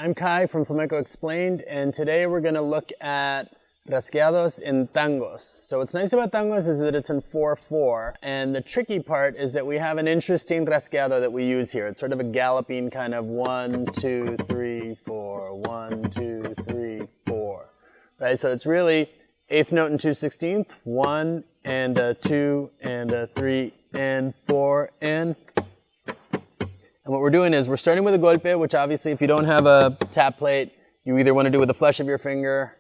I'm Kai from Flamenco Explained, and today we're going to look at rasgueados in tangos. So what's nice about tangos is that it's in 4/4, and the tricky part is that we have an interesting rasgueado that we use here. It's sort of a galloping kind of 1, 2, 3, 4, 1, 2, 3, 4. Right? So it's really 8th note and 2/16, 1 and a 2 and a 3 and 4 and... And what we're doing is we're starting with a golpe, which obviously if you don't have a tap plate, you either want to do with the flesh of your finger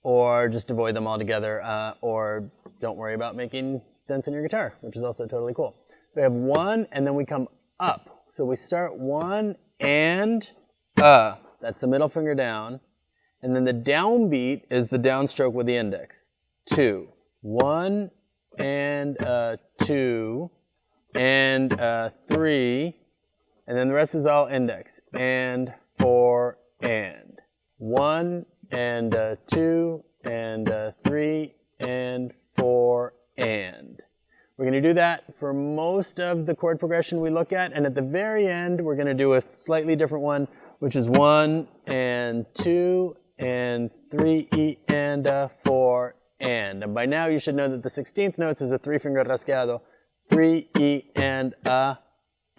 or just avoid them altogether, or don't worry about making dents in your guitar, which is also totally cool. So we have 1 and then we come up. So we start 1 and that's the middle finger down. And then the downbeat is the downstroke with the index. 2, 1 and 2 and 3. And then the rest is all index, and 4, and 1, and 2, and 3, and 4, and. We're going to do that for most of the chord progression we look at, and at the very end, we're going to do a slightly different one, which is 1, and 2, and 3, E, and 4, and. And by now, you should know that the 16th notes is a 3-finger rasgueado, 3, E, and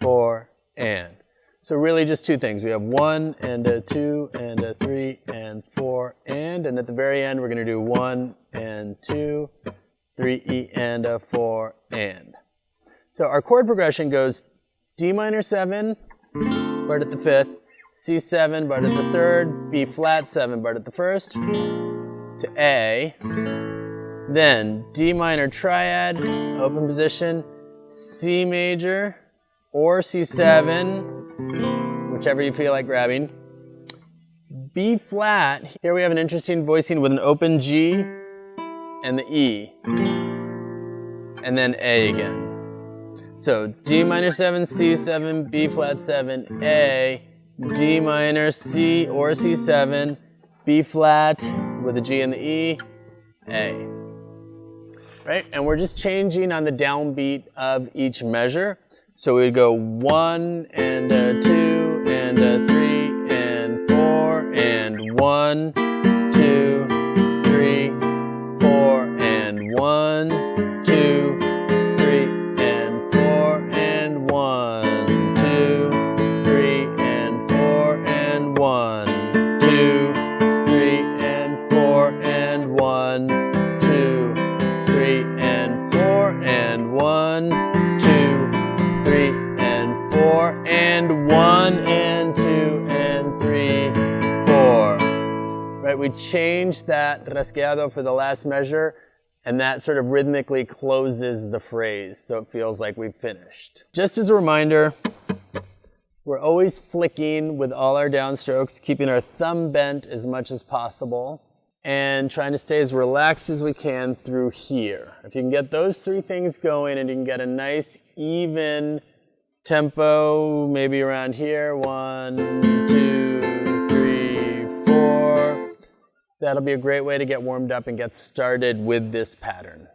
4, and. So really just 2 things. We have 1 and a 2 and a 3 and 4 and at the very end we're going to do 1 and 2, 3 E and a 4 and. So our chord progression goes D minor 7, barred at the 5th, C7, barred at the 3rd, B flat 7, barred at the 1st, to A, then D minor triad, open position, C major, or C7, whichever you feel like grabbing. B flat, here we have an interesting voicing with an open G and the E, and then A again. So D minor 7, C7, B flat 7, A, D minor, C or C7, B flat with a G and the E, A. Right, and we're just changing on the downbeat of each measure. So we'd go 1 and a 2 and a 3 and 4 and 1, 2, 3, 4 and 1, 2, 3 and 4 and 1, 2, 3 and 4 and 1, 2, 3 and 4 and 1, 2, 3 and 4 and 1, 2, 3 and 4 and 1 and 2 and 3, 4. Right, we changed that rasgueado for the last measure, and that sort of rhythmically closes the phrase, so it feels like we've finished. Just as a reminder, we're always flicking with all our downstrokes, keeping our thumb bent as much as possible, and trying to stay as relaxed as we can through here. If you can get those 3 things going and you can get a nice, even tempo, maybe around here, 1, 2, 3, 4, that'll be a great way to get warmed up and get started with this pattern.